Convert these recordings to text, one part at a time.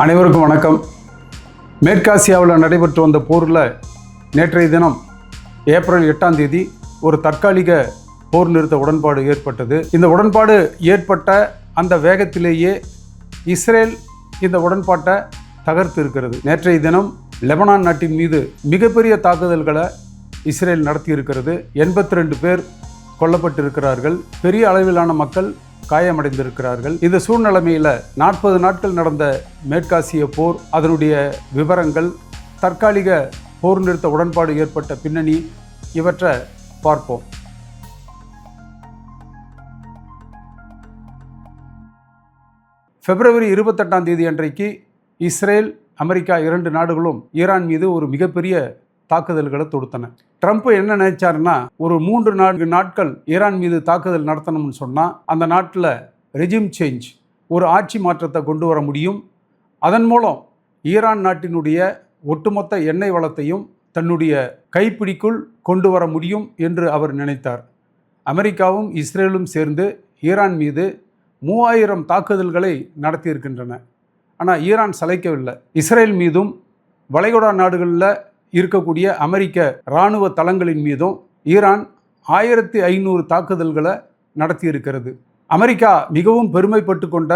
அனைவருக்கும் வணக்கம். மேற்காசியாவில் நடைபெற்று வந்த போரில் நேற்றைய தினம் ஏப்ரல் 8ஆம் தேதி ஒரு தற்காலிக போர் நிறுத்த உடன்பாடு ஏற்பட்டது. இந்த உடன்பாடு ஏற்பட்ட அந்த வேகத்திலேயே இஸ்ரேல் இந்த உடன்பாட்டை தகர்த்து இருக்கிறது. நேற்றைய தினம் லெபனான் நாட்டின் மீது மிகப்பெரிய தாக்குதல்களை இஸ்ரேல் நடத்தியிருக்கிறது. 82 பேர் கொல்லப்பட்டிருக்கிறார்கள். பெரிய அளவிலான மக்கள் காயமடைந்திருக்கிறார்கள். இந்த சூழ்நிலைமையில் 40 நாட்கள் நடந்த மேற்காசிய போர், அதனுடைய விவரங்கள், தற்காலிக போர் நிறுத்த உடன்பாடு ஏற்பட்ட பின்னணி, இவற்றை பார்ப்போம். பிப்ரவரி 28ஆம் தேதி அன்றைக்கு இஸ்ரேல், அமெரிக்கா 2 நாடுகளும் ஈரான் மீது ஒரு மிகப்பெரிய தாக்குதல்களை தொடுத்தன. ட்ரம்ப் என்ன நினைச்சாருன்னா, ஒரு 3-4 நாட்கள் ஈரான் மீது தாக்குதல் நடத்தணும்னு சொன்னால் அந்த நாட்டில் ரெஜிம் சேஞ்ச், ஒரு ஆட்சி மாற்றத்தை கொண்டு வர முடியும். அதன் மூலம் ஈரான் நாட்டினுடைய ஒட்டுமொத்த எண்ணெய் வளத்தையும் தன்னுடைய கைப்பிடிக்குள் கொண்டு வர முடியும் என்று அவர் நினைத்தார். அமெரிக்காவும் இஸ்ரேலும் சேர்ந்து ஈரான் மீது 3000 தாக்குதல்களை நடத்தியிருக்கின்றன. ஆனால் ஈரான் சளைக்கவில்லை. இஸ்ரேல் மீதும் வளைகுடா நாடுகளில் இருக்கக்கூடிய அமெரிக்க இராணுவ தளங்களின் மீதும் ஈரான் 1500 தாக்குதல்களை நடத்தியிருக்கிறது. அமெரிக்கா மிகவும் பெருமைப்பட்டு கொண்ட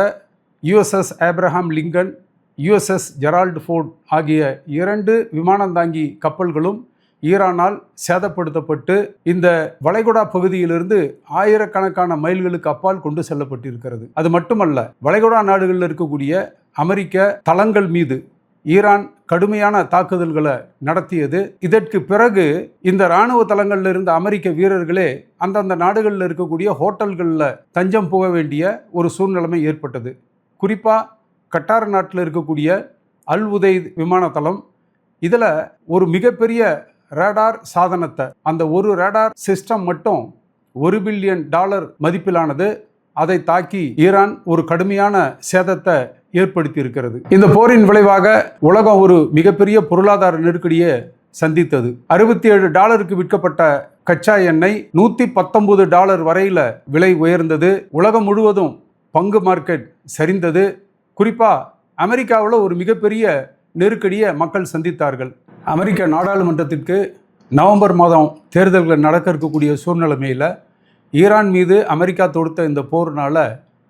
USS Abraham Lincoln, USS Gerald Ford ஆகிய 2 விமானந்தாங்கி கப்பல்களும் ஈரானால் சேதப்படுத்தப்பட்டு இந்த வளைகுடா பகுதியிலிருந்து ஆயிரக்கணக்கான மைல்களுக்கு அப்பால் கொண்டு செல்லப்பட்டிருக்கிறது. அது மட்டுமல்ல, வளைகுடா நாடுகளில் இருக்கக்கூடிய அமெரிக்க தளங்கள் மீது ஈரான் கடுமையான தாக்குதல்களை நடத்தியது. இதற்கு பிறகு இந்த இராணுவ தளங்களில் இருந்த அமெரிக்க வீரர்களே அந்தந்த நாடுகளில் இருக்கக்கூடிய ஹோட்டல்களில் தஞ்சம் போக வேண்டிய ஒரு சூழ்நிலைமை ஏற்பட்டது. குறிப்பாக கட்டார் நாட்டில் இருக்கக்கூடிய அல் உதைத் விமானத்தளம், இதில் ஒரு மிகப்பெரிய ரேடார் சாதனத்தை, அந்த ஒரு ரேடார் சிஸ்டம் மட்டும் $1 பில்லியன் மதிப்பிலானது, அதை தாக்கி ஈரான் ஒரு கடுமையான சேதத்தை ஏற்படுத்தி இருக்கிறது. இந்த போரின் விளைவாக உலகம் ஒரு மிகப்பெரிய பொருளாதார நெருக்கடியை சந்தித்தது. $67 விற்கப்பட்ட கச்சா எண்ணெய் $119 வரையில் விலை உயர்ந்தது. உலகம் முழுவதும் பங்கு மார்க்கெட் சரிந்தது. குறிப்பாக அமெரிக்காவில் ஒரு மிகப்பெரிய நெருக்கடியை மக்கள் சந்தித்தார்கள். அமெரிக்க நாடாளுமன்றத்திற்கு நவம்பர் மாதம் தேர்தல்கள் நடக்க இருக்கக்கூடிய சூழ்நிலைமையில் ஈரான் மீது அமெரிக்கா தொடுத்த இந்த போர்னால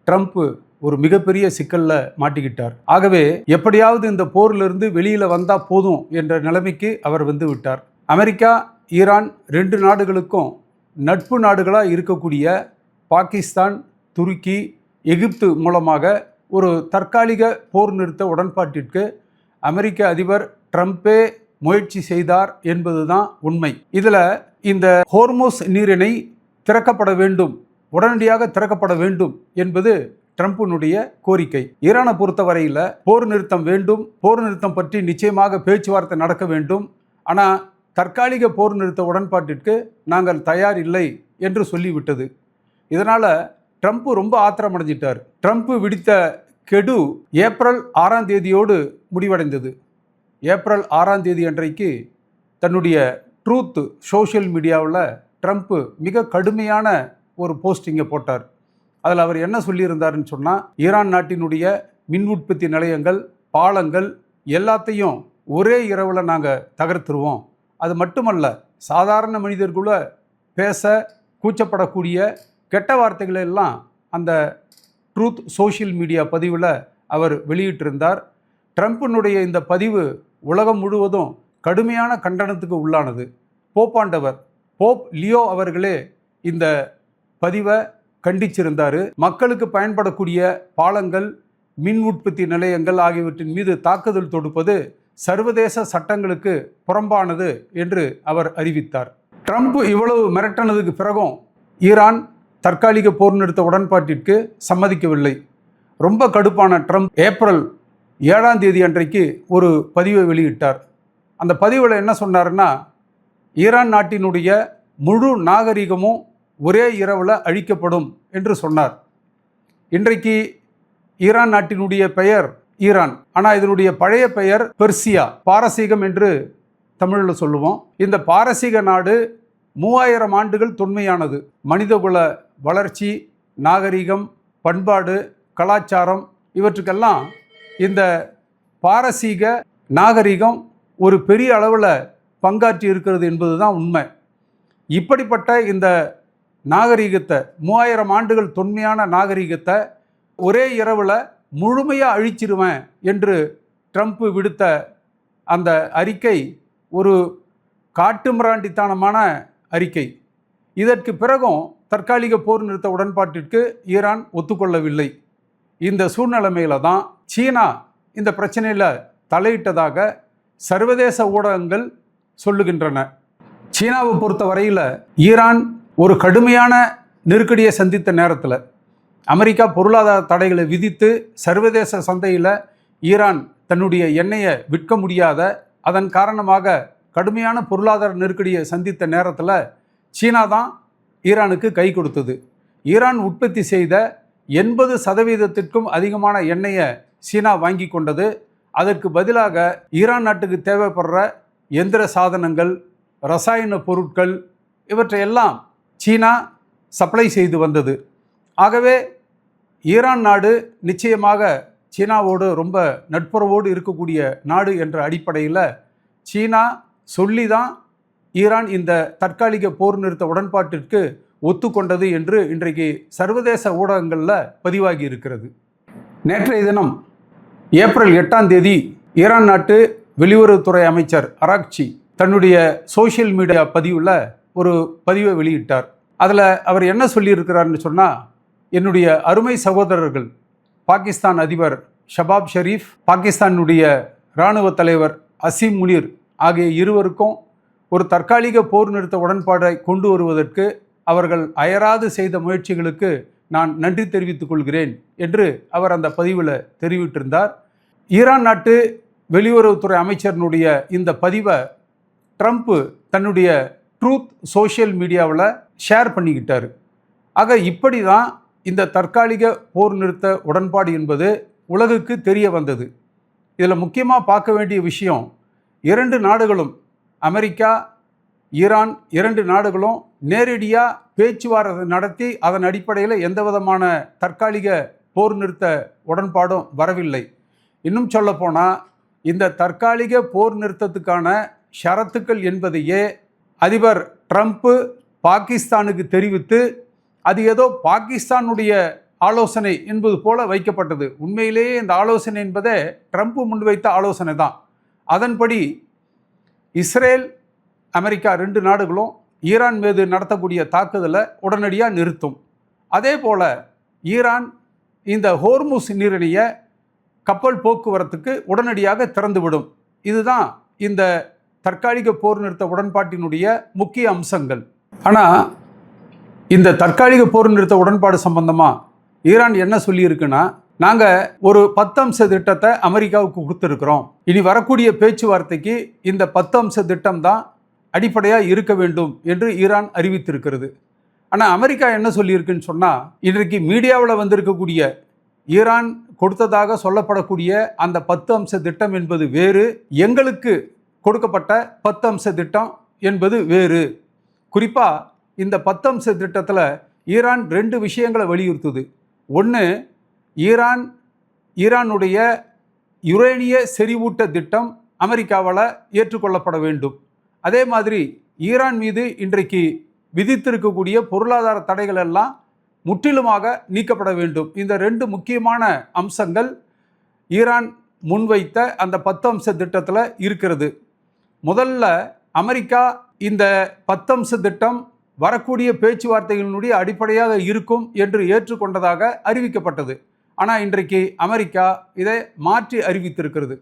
ட்ரம்ப் ஒரு மிகப்பெரிய சிக்கலில் மாட்டிக்கிட்டார். ஆகவே எப்படியாவது இந்த போரிலிருந்து வெளியில் வந்தால் போதும் என்ற நிலைமைக்கு அவர் வந்து விட்டார். அமெரிக்கா, ஈரான் 2 நாடுகளுக்கும் நட்பு நாடுகளாக இருக்கக்கூடிய பாகிஸ்தான், துருக்கி, எகிப்து மூலமாக ஒரு தற்காலிக போர் நிறுத்த உடன்பாட்டிற்கு அமெரிக்க அதிபர் ட்ரம்பே முயற்சி செய்தார் என்பதுதான் உண்மை. இதில் இந்த ஹோர்மோஸ் நீரிணை திறக்கப்பட வேண்டும், உடனடியாக திறக்கப்பட வேண்டும் என்பது ட்ரம்பினுடைய கோரிக்கை. ஈரானை பொறுத்தவரையில் போர் நிறுத்தம் வேண்டும், போர் நிறுத்தம் பற்றி நிச்சயமாக பேச்சுவார்த்தை நடக்க வேண்டும், ஆனால் தற்காலிக போர் நிறுத்த உடன்பாட்டிற்கு நாங்கள் தயார் இல்லை என்று சொல்லிவிட்டது. இதனால் ட்ரம்ப் ரொம்ப ஆத்திரமடைஞ்சிட்டார். ட்ரம்ப் விடுத்த கெடு ஏப்ரல் 6ஆம் தேதியோடு முடிவடைந்தது. ஏப்ரல் 6ஆம் தேதி அன்றைக்கு தன்னுடைய ட்ரூத் சோஷியல் மீடியாவில் ட்ரம்ப் மிக கடுமையான ஒரு போஸ்டிங்கை போட்டார். அதில் அவர் என்ன சொல்லியிருந்தாருன்னு சொன்னால், ஈரான் நாட்டினுடைய மின் உற்பத்தி நிலையங்கள், பாலங்கள் எல்லாத்தையும் ஒரே இரவில் நாங்கள் தகர்த்துருவோம். அது மட்டுமல்ல, சாதாரண மனிதர்குள்ள பேச கூச்சப்படக்கூடிய கெட்ட வார்த்தைகளை எல்லாம் அந்த ட்ரூத் சோஷியல் மீடியா பதிவில் அவர் வெளியிட்டிருந்தார். ட்ரம்பினுடைய இந்த பதிவு உலகம் முழுவதும் கடுமையான கண்டனத்துக்கு உள்ளானது. போப் லியோ அவர்களே இந்த பதிவை கண்டிச்சிருந்தார். மக்களுக்கு பயன்படக்கூடிய பாலங்கள், மின் உற்பத்தி நிலையங்கள் ஆகியவற்றின் மீது தாக்குதல் தொடுப்பது சர்வதேச சட்டங்களுக்கு புறம்பானது என்று அவர் அறிவித்தார். ட்ரம்ப் இவ்வளவு மிரட்டினதுக்கு பிறகும் ஈரான் தற்காலிக போர் நிறுத்த உடன்பாட்டிற்கு சம்மதிக்கவில்லை. ரொம்ப கடுப்பான ட்ரம்ப் ஏப்ரல் 7ஆம் தேதி அன்றைக்கு ஒரு பதிவை வெளியிட்டார். அந்த பதிவில் என்ன சொன்னார்னா, ஈரான் நாட்டினுடைய முழு நாகரிகமும் ஒரே இரவில் அழிக்கப்படும் என்று சொன்னார். இன்றைக்கு ஈரான் நாட்டினுடைய பெயர் ஈரான், ஆனால் இதனுடைய பழைய பெயர் பெர்சியா, பாரசீகம் என்று தமிழில் சொல்லுவோம். இந்த பாரசீக நாடு 3000 ஆண்டுகள் தொன்மையானது. மனிதகுல வளர்ச்சி, நாகரிகம், பண்பாடு, கலாச்சாரம் இவற்றுக்கெல்லாம் இந்த பாரசீக நாகரிகம் ஒரு பெரிய அளவில் பங்காற்றி இருக்கிறது என்பது தான் உண்மை. இப்படிப்பட்ட இந்த நாகரிகத்தை 3000 ஆண்டுகள் தொன்மையான நாகரிகத்தை ஒரே இரவில் முழுமையாக அழிச்சிருவேன் என்று ட்ரம்ப் விடுத்த அந்த அறிக்கை ஒரு காட்டுமிராண்டித்தனமான அறிக்கை. இதற்கு பிறகும் தற்காலிக போர் நிறுத்த உடன்பாட்டிற்கு ஈரான் ஒத்துக்கொள்ளவில்லை. இந்த சூழ்நிலைமையில தான் சீனா இந்த பிரச்சனையில் தலையிட்டதாக சர்வதேச ஊடகங்கள் சொல்லுகின்றன. சீனாவை பொறுத்த வரையில் ஈரான் ஒரு கடுமையான நெருக்கடியை சந்தித்த நேரத்தில் அமெரிக்கா பொருளாதார தடைகளை விதித்து சர்வதேச சந்தையில் ஈரான் தன்னுடைய எண்ணெயை விற்க முடியாத, அதன் காரணமாக கடுமையான பொருளாதார நெருக்கடியை சந்தித்த நேரத்தில் சீனா தான் ஈரானுக்கு கை கொடுத்தது. ஈரான் உற்பத்தி செய்த 80% அதிகமான எண்ணெயை சீனா வாங்கி கொண்டது. அதற்கு பதிலாக ஈரான் நாட்டுக்கு தேவைப்படுற எந்திர சாதனங்கள், ரசாயன பொருட்கள் இவற்றையெல்லாம் சீனா சப்ளை செய்து வந்தது. ஆகவே ஈரான் நாடு நிச்சயமாக சீனாவோடு ரொம்ப நட்புறவோடு இருக்கக்கூடிய நாடு என்ற அடிப்படையில் சீனா சொல்லி தான் ஈரான் இந்த தற்காலிக போர் நிறுத்த உடன்பாட்டிற்கு ஒத்துக்கொண்டது என்று இன்றைக்கு சர்வதேச ஊடகங்களில் பதிவாகி இருக்கிறது. நேற்றைய தினம் ஏப்ரல் 8ஆம் தேதி ஈரான் நாட்டு வெளியுறவுத்துறை அமைச்சர் அராக்சி தன்னுடைய சோஷியல் மீடியா பதிவில் ஒரு பதிவை வெளியிட்டார். அதில் அவர் என்ன சொல்லியிருக்கிறார்னு சொன்னால், என்னுடைய அருமை சகோதரர்கள் பாகிஸ்தான் அதிபர் ஷபாப் ஷெரீஃப், பாகிஸ்தானுடைய இராணுவ தலைவர் அசீம் முனீர் ஆகிய இருவருக்கும் ஒரு தற்காலிக போர் நிறுத்த உடன்பாடை கொண்டு வருவதற்கு அவர்கள் அயராது செய்த முயற்சிகளுக்கு நான் நன்றி தெரிவித்துக் கொள்கிறேன் என்று அவர் அந்த பதிவில் தெரிவித்திருந்தார். ஈரான் நாட்டு வெளியுறவுத்துறை அமைச்சரினுடைய இந்த பதிவை ட்ரம்ப் தன்னுடைய ட்ரூத் சோஷியல் மீடியாவில் ஷேர் பண்ணிக்கிட்டார். ஆக இப்படி தான் இந்த தற்காலிக போர் நிறுத்த உடன்பாடு என்பது உலகுக்கு தெரிய வந்தது. இதில் முக்கியமாக பார்க்க வேண்டிய விஷயம், 2 நாடுகளும் அமெரிக்கா, ஈரான் 2 நாடுகளும் நேரடியாக பேச்சுவார்த்தை நடத்தி அதன் அடிப்படையில் எந்த விதமான தற்காலிக போர் நிறுத்த உடன்பாடும் வரவில்லை. இன்னும் சொல்லப்போனால் இந்த தற்காலிக போர் நிறுத்தத்துக்கான ஷரத்துக்கள் என்பதையே அதிபர் ட்ரம்ப்பு பாகிஸ்தானுக்கு தெரிவித்து அது ஏதோ பாகிஸ்தானுடைய ஆலோசனை என்பது போல வைக்கப்பட்டது. உண்மையிலேயே இந்த ஆலோசனை என்பதே ட்ரம்ப் முன்வைத்த ஆலோசனை தான். அதன்படி இஸ்ரேல், அமெரிக்கா 2 நாடுகளும் ஈரான் மீது நடத்தக்கூடிய தாக்குதலை உடனடியாக நிறுத்தும். அதே போல் ஈரான் இந்த ஹோர்முஸ் நீரிணையை கப்பல் போக்குவரத்துக்கு உடனடியாக திறந்துவிடும். இதுதான் இந்த தற்காலிக போர் நிறுத்த உடன்பாட்டினுடைய முக்கிய அம்சங்கள். ஆனால் இந்த தற்காலிக போர் நிறுத்த உடன்பாடு சம்பந்தமாக ஈரான் என்ன சொல்லியிருக்குன்னா, நாங்கள் ஒரு 10 அம்ச திட்டத்தை அமெரிக்காவுக்கு கொடுத்துருக்குறோம். இனி வரக்கூடிய பேச்சுவார்த்தைக்கு இந்த 10 அம்ச திட்டம் தான் அடிப்படையாக இருக்க வேண்டும் என்று ஈரான் அறிவித்திருக்கிறது. ஆனால் அமெரிக்கா என்ன சொல்லியிருக்குன்னு சொன்னால், இன்றைக்கு மீடியாவில் வந்திருக்கக்கூடிய ஈரான் கொடுத்ததாக சொல்லப்படக்கூடிய அந்த 10 அம்ச திட்டம் என்பது வேறு, எங்களுக்கு கொடுக்கப்பட்ட 10 அம்ச திட்டம் என்பது வேறு. குறிப்பாக இந்த 10 அம்ச திட்டத்தில் ஈரான் 2 விஷயங்களை வலியுறுத்துது. ஒன்று, ஈரானுடைய யுரேனிய செறிவூட்ட திட்டம் அமெரிக்காவால் ஏற்றுக்கொள்ளப்பட வேண்டும். அதே மாதிரி ஈரான் மீது இன்றைக்கு விதித்திருக்கக்கூடிய பொருளாதார தடைகள் எல்லாம் முற்றிலுமாக நீக்கப்பட வேண்டும். இந்த 2 முக்கியமான அம்சங்கள் ஈரான் முன்வைத்த அந்த 10 அம்ச திட்டத்தில் இருக்கிறது. முதல்ல அமெரிக்கா இந்த 10 அம்ச திட்டம் வரக்கூடிய பேச்சுவார்த்தைகளினுடைய அடிப்படையாக இருக்கும் என்று ஏற்றுக்கொண்டதாக அறிவிக்கப்பட்டது. ஆனால் இன்றைக்கு அமெரிக்கா இதை மாற்றி அறிவித்திருக்கிறது.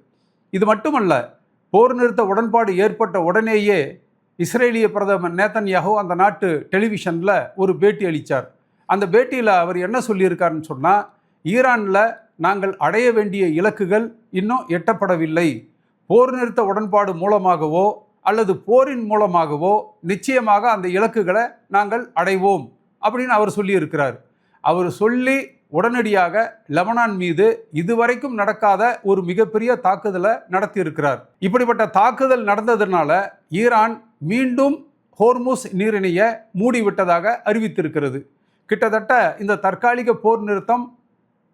இது மட்டுமல்ல, போர் நிறுத்த உடன்பாடு ஏற்பட்ட உடனேயே இஸ்ரேலிய பிரதமர் நேதன்யாகு அந்த நாட்டு டெலிவிஷனில் ஒரு பேட்டி அளித்தார். அந்த பேட்டியில் அவர் என்ன சொல்லியிருக்காருன்னு சொன்னால், ஈரானில் நாங்கள் அடைய வேண்டிய இலக்குகள் இன்னும் எட்டப்படவில்லை. போர் நிறுத்த உடன்பாடு மூலமாகவோ அல்லது போரின் மூலமாகவோ நிச்சயமாக அந்த இலக்குகளை நாங்கள் அடைவோம் அப்படின்னு அவர் சொல்லியிருக்கிறார். அவர் சொல்லி உடனடியாக லெபனான் மீது இதுவரைக்கும் நடக்காத ஒரு மிகப்பெரிய தாக்குதலை நடத்தியிருக்கிறார். இப்படிப்பட்ட தாக்குதல் நடந்ததுனால ஈரான் மீண்டும் ஹோர்முஸ் நீரிணையை மூடிவிட்டதாக அறிவித்திருக்கிறது. கிட்டத்தட்ட இந்த தற்காலிக போர் நிறுத்தம்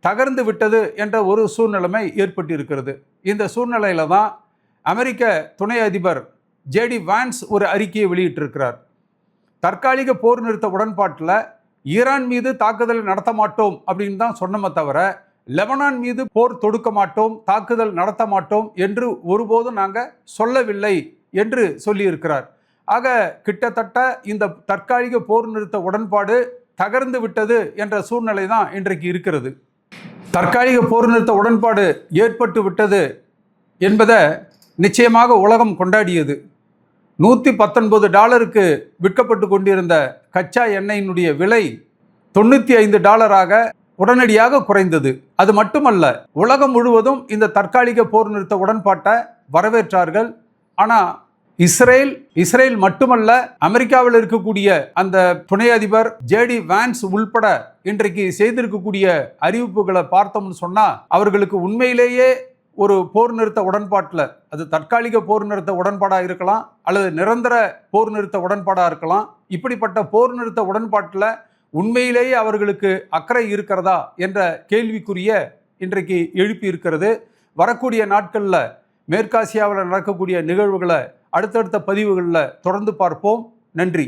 தகர்ந்து விட்டது என்ற ஒரு சூழ்நிலைமை ஏற்பட்டிருக்கிறது. இந்த சூழ்நிலையில தான் அமெரிக்க துணை அதிபர் ஜேடி வான்ஸ் ஒரு அறிக்கையை வெளியிட்டிருக்கிறார். தற்காலிக போர் நிறுத்த உடன்பாட்டில் ஈரான் மீது தாக்குதல் நடத்த மாட்டோம் அப்படின்னு தான் சொன்னமே தவிர லெபனான் மீது போர் தொடுக்க மாட்டோம், தாக்குதல் நடத்த மாட்டோம் என்று ஒருபோதும் நாங்கள் சொல்லவில்லை என்று சொல்லியிருக்கிறார். ஆக கிட்டத்தட்ட இந்த தற்காலிக போர் நிறுத்த உடன்பாடு தகர்ந்து விட்டது என்ற சூழ்நிலை தான் இன்றைக்கு இருக்கிறது. தற்காலிக போர் நிறுத்த உடன்பாடு ஏற்பட்டு விட்டது என்பதை நிச்சயமாக உலகம் கொண்டாடியது. $119 விற்கப்பட்டு கொண்டிருந்த கச்சா எண்ணெயினுடைய விலை $95 உடனடியாக குறைந்தது. அது மட்டுமல்ல, உலகம் முழுவதும் இந்த தற்காலிக போர் நிறுத்த உடன்பாட்டை வரவேற்றார்கள். ஆனால் இஸ்ரேல் மட்டுமல்ல, அமெரிக்காவில் இருக்கக்கூடிய அந்த துணை அதிபர் ஜேடி வான்ஸ் உள்பட இன்றைக்கு செய்திருக்கக்கூடிய அறிவிப்புகளை பார்த்தோம்னு சொன்னால் அவர்களுக்கு உண்மையிலேயே ஒரு போர் நிறுத்த உடன்பாட்டில், அது தற்காலிக போர் நிறுத்த உடன்பாடாக இருக்கலாம் அல்லது நிரந்தர போர் நிறுத்த உடன்பாடாக இருக்கலாம், இப்படிப்பட்ட போர் நிறுத்த உடன்பாட்டில் உண்மையிலேயே அவர்களுக்கு அக்கறை இருக்கிறதா என்ற கேள்விக்குரிய இன்றைக்கு எழுப்பி இருக்கிறது. வரக்கூடிய நாட்களில் மேற்காசியாவில் நடக்கக்கூடிய நிகழ்வுகளை அடுத்தடுத்த பதிவுகளில் தொடர்ந்து பார்ப்போம். நன்றி.